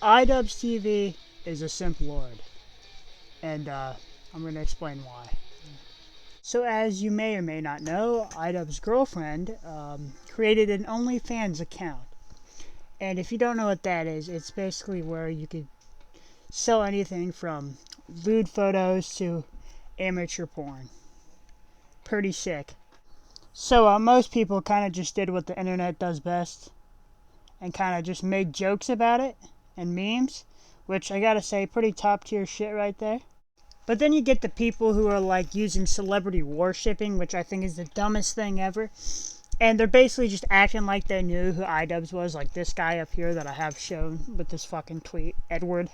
idubbbz is a simp lord, and I'm going to explain why. So as you may or may not know, idubbbbz's girlfriend created an OnlyFans account. And if you don't know what that is, it's basically where you could sell anything from lewd photos to amateur porn. Pretty sick. So most people kind of just did what the internet does best and kind of just made jokes about it and memes, which I gotta say, pretty top tier shit right there. But then you get the people who are like using celebrity worshipping, which I think is the dumbest thing ever. And they're basically just acting like they knew who idubbbz was, like this guy up here that I have shown with this fucking tweet. Edward.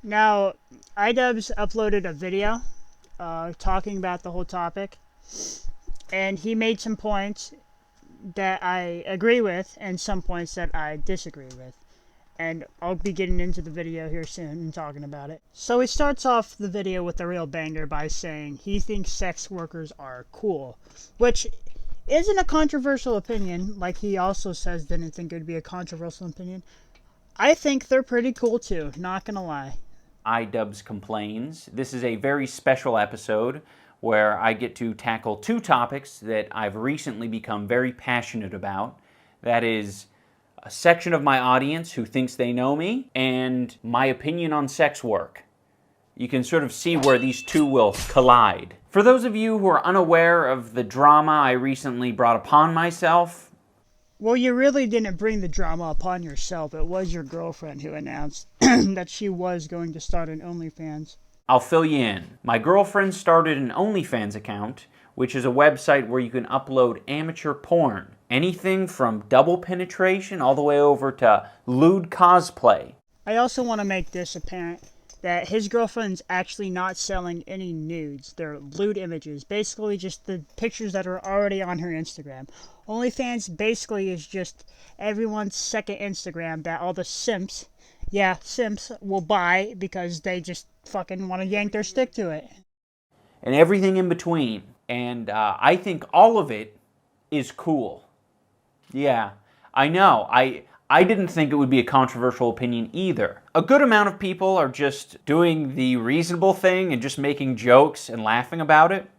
Now, idubbbz uploaded a video talking about the whole topic. And he made some points that I agree with and some points that I disagree with. And I'll be getting into the video here soon and talking about it. So he starts off the video with a real banger by saying he thinks sex workers are cool, which isn't a controversial opinion. Like he also says didn't think it would be a controversial opinion. I think they're pretty cool too, not gonna lie. idubbbz complains. This is a very special episode where I get to tackle two topics that I've recently become very passionate about. That is a section of my audience who thinks they know me, and my opinion on sex work. You can sort of see where these two will collide. For those of you who are unaware of the drama I recently brought upon myself, well, you really didn't bring the drama upon yourself. It was your girlfriend who announced that she was going to start an OnlyFans. I'll fill you in. My girlfriend started an OnlyFans account, which is a website where you can upload amateur porn. Anything from double penetration all the way over to lewd cosplay. I also want to make this apparent that his girlfriend's actually not selling any nudes. They're lewd images. Basically just the pictures that are already on her Instagram. OnlyFans basically is just everyone's second Instagram that all the simps, will buy because they just fucking want to yank their stick to it. And everything in between. And I think all of it is cool. Yeah, I know. I didn't think it would be a controversial opinion either. A good amount of people are just doing the reasonable thing and just making jokes and laughing about it.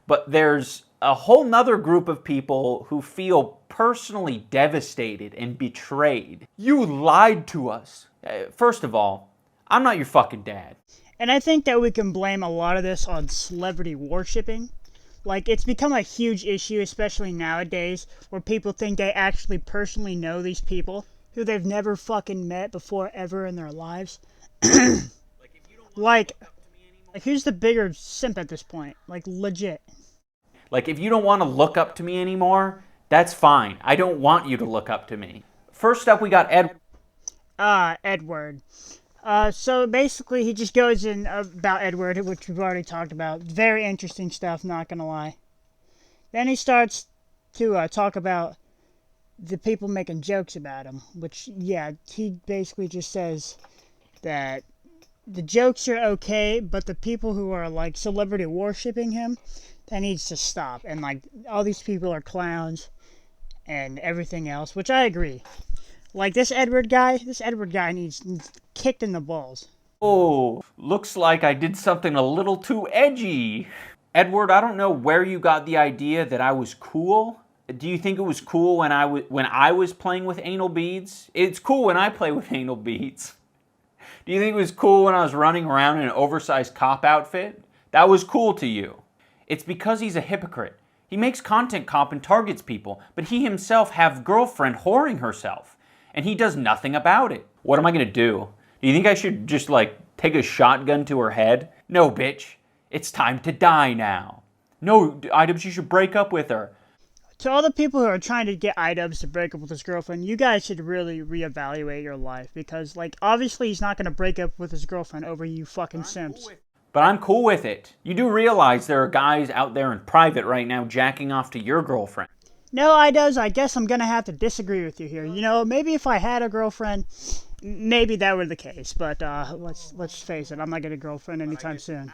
But there's a whole nother group of people who feel personally devastated and betrayed. You lied to us. First of all, I'm not your fucking dad. And I think that we can blame a lot of this on celebrity worshipping. Like, it's become a huge issue, especially nowadays, where people think they actually personally know these people who they've never fucking met before ever in their lives. like, who's the bigger simp at this point? Like, legit. Like, if you don't want to look up to me anymore, that's fine. I don't want you to look up to me. First up, we got Edward. So basically he just goes in about Edward, which we've already talked about. Very interesting stuff, not gonna lie. Then he starts to talk about the people making jokes about him, which, yeah, he basically just says that the jokes are okay, but the people who are, like, celebrity worshipping him, that needs to stop. And, like, all these people are clowns and everything else, which I agree. Like, this Edward guy needs kicked in the balls. Oh, looks like I did something a little too edgy. Edward, I don't know where you got the idea that I was cool. Do you think it was cool when I was playing with anal beads? It's cool when I play with anal beads. Do you think it was cool when I was running around in an oversized cop outfit? That was cool to you. It's because he's a hypocrite. He makes content cop and targets people, but he himself have girlfriend whoring herself. And he does nothing about it. What am I gonna do? Do you think I should just, like, take a shotgun to her head? No, bitch. It's time to die now. No, idubbbz, you should break up with her. To all the people who are trying to get idubbbz to break up with his girlfriend, you guys should really reevaluate your life. Because, like, obviously he's not gonna break up with his girlfriend over you fucking simps. But I'm cool with it. You do realize there are guys out there in private right now jacking off to your girlfriend. No, I guess I'm gonna have to disagree with you here. You know, maybe if I had a girlfriend, maybe that were the case. But let's face it, I'm not getting a girlfriend anytime soon.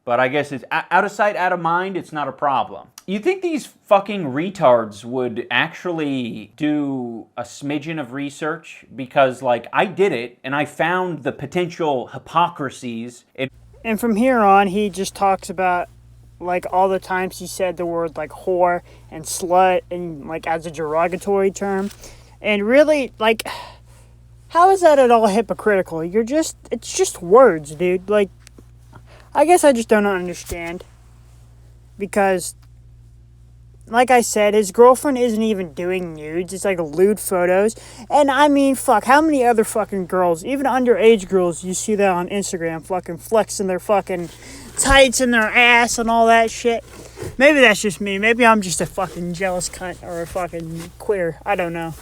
But I guess it's out of sight, out of mind, it's not a problem. You think these fucking retards would actually do a smidgen of research? Because, like, I did it, and I found the potential hypocrisies. And from here on, he just talks about, like, all the times he said the word, like, whore and slut, and, like, as a derogatory term. And really, like, how is that at all hypocritical? It's just words, dude. Like, I guess I just don't understand. Because, like I said, his girlfriend isn't even doing nudes. It's like lewd photos. And I mean, fuck, how many other fucking girls, even underage girls, you see that on Instagram, fucking flexing their fucking tights in their ass and all that shit? Maybe that's just me. Maybe I'm just a fucking jealous cunt or a fucking queer. I don't know.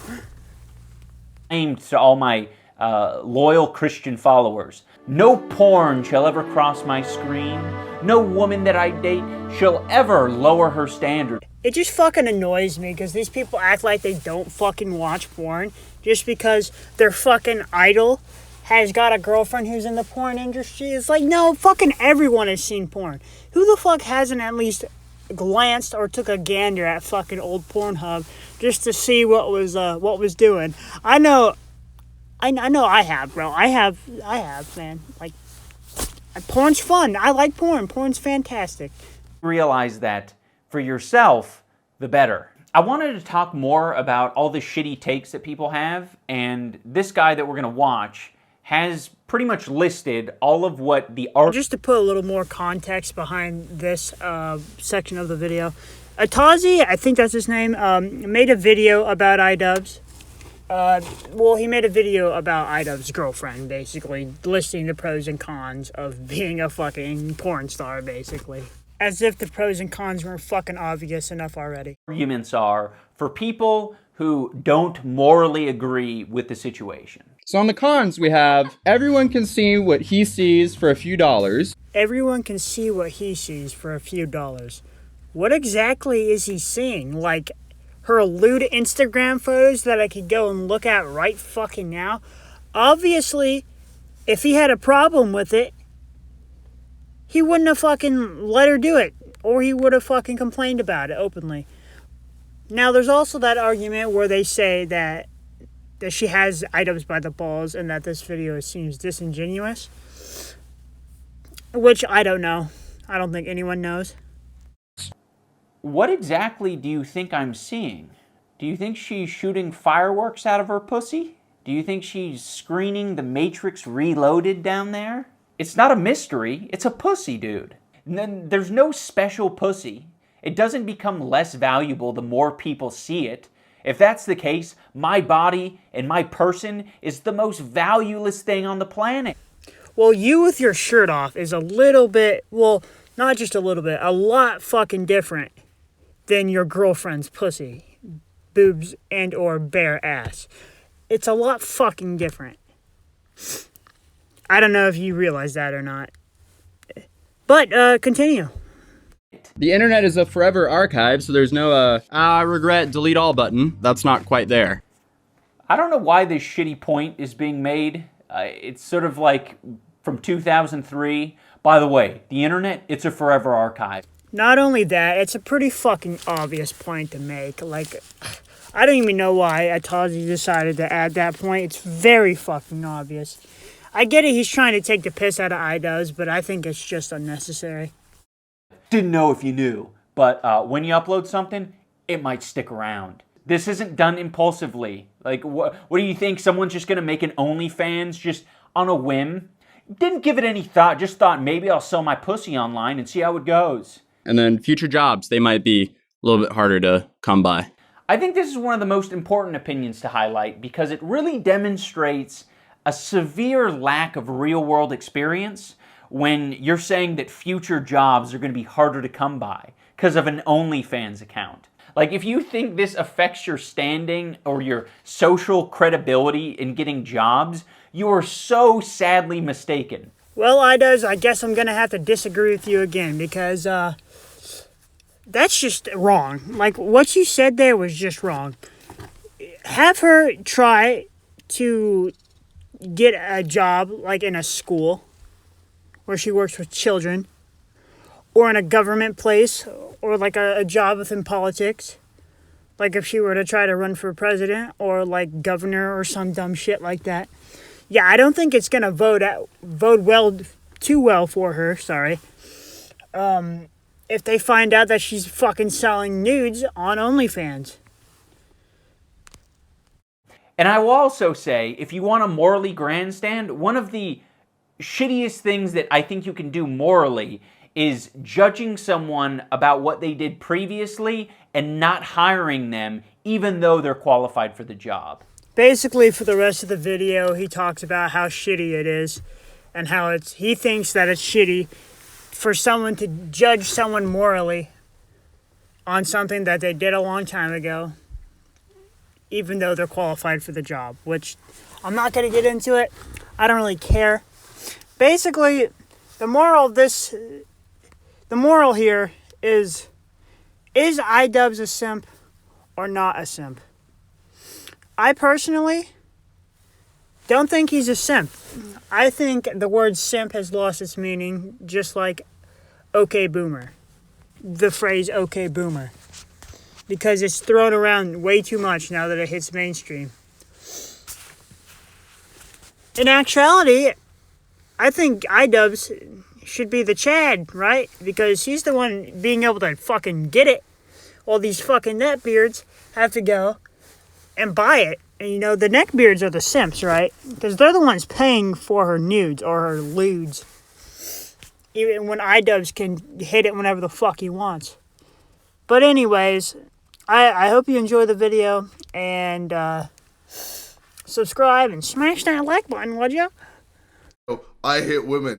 Aimed to all my loyal Christian followers. No porn shall ever cross my screen. No woman that I date shall ever lower her standard. It just fucking annoys me because these people act like they don't fucking watch porn just because their fucking idol has got a girlfriend who's in the porn industry. It's like, no, fucking everyone has seen porn. Who the fuck hasn't at least glanced or took a gander at fucking old Pornhub just to see what was doing? I know I have, bro. I have, man. Like, porn's fun. I like porn. Porn's fantastic. Realize that for yourself, the better. I wanted to talk more about all the shitty takes that people have, and this guy that we're going to watch has pretty much listed all of what the art... Just to put a little more context behind this section of the video, Atazi, I think that's his name, made a video about idubbbz. Well, he made a video about idubbbz's girlfriend, basically, listing the pros and cons of being a fucking porn star, basically. As if the pros and cons weren't fucking obvious enough already. Arguments are for people who don't morally agree with the situation. So on the cons, we have everyone can see what he sees for a few dollars. Everyone can see what he sees for a few dollars. What exactly is he seeing? Like, her lewd Instagram photos that I could go and look at right fucking now? Obviously, if he had a problem with it, he wouldn't have fucking let her do it. Or he would have fucking complained about it openly. Now, there's also that argument where they say that she has idubbbz by the balls and that this video seems disingenuous. Which, I don't know. I don't think anyone knows. What exactly do you think I'm seeing? Do you think she's shooting fireworks out of her pussy? Do you think she's screening The Matrix Reloaded down there? It's not a mystery. It's a pussy, dude. And then there's no special pussy. It doesn't become less valuable the more people see it. If that's the case, my body and my person is the most valueless thing on the planet. Well, you with your shirt off is a little bit, well, not just a little bit, a lot fucking different than your girlfriend's pussy, boobs, and or bare ass. It's a lot fucking different. I don't know if you realize that or not. But, continue. The internet is a forever archive, so there's no, I regret delete all button. That's not quite there. I don't know why this shitty point is being made. It's sort of like from 2003. By the way, the internet, it's a forever archive. Not only that, it's a pretty fucking obvious point to make. Like, I don't even know why Atazi decided to add that point. It's very fucking obvious. I get it, he's trying to take the piss out of idubbbz, but I think it's just unnecessary. Didn't know if you knew, but when you upload something, it might stick around. This isn't done impulsively. Like, what do you think? Someone's just gonna make an OnlyFans just on a whim? Didn't give it any thought, just thought maybe I'll sell my pussy online and see how it goes. And then future jobs, they might be a little bit harder to come by. I think this is one of the most important opinions to highlight because it really demonstrates a severe lack of real-world experience when you're saying that future jobs are going to be harder to come by because of an OnlyFans account. Like, if you think this affects your standing or your social credibility in getting jobs, you are so sadly mistaken. Well, idubbbz, I guess I'm going to have to disagree with you again because, that's just wrong. Like, what you said there was just wrong. Have her try to get a job, like in a school where she works with children, or in a government place, or like a job within politics. Like if she were to try to run for president or like governor or some dumb shit like that. Yeah, I don't think it's gonna vote too well for her. Sorry. If they find out that she's fucking selling nudes on OnlyFans. And I will also say, if you want to morally grandstand, one of the shittiest things that I think you can do morally is judging someone about what they did previously and not hiring them even though they're qualified for the job. Basically, for the rest of the video, he talks about how shitty it is and how he thinks that it's shitty for someone to judge someone morally on something that they did a long time ago, even though they're qualified for the job, which I'm not going to get into it. I don't really care. Basically, the moral here is idubbbz a simp or not a simp? I personally don't think he's a simp. I think the word simp has lost its meaning, just like okay boomer. The phrase okay boomer. Because it's thrown around way too much now that it hits mainstream. In actuality, I think idubbbz should be the Chad, right? Because he's the one being able to fucking get it, while these fucking neckbeards have to go and buy it. And you know, the neckbeards are the simps, right? Because they're the ones paying for her nudes or her lewds. Even when idubbbz can hit it whenever the fuck he wants. But anyways, I hope you enjoy the video, and subscribe and smash that like button, would you? I hit women.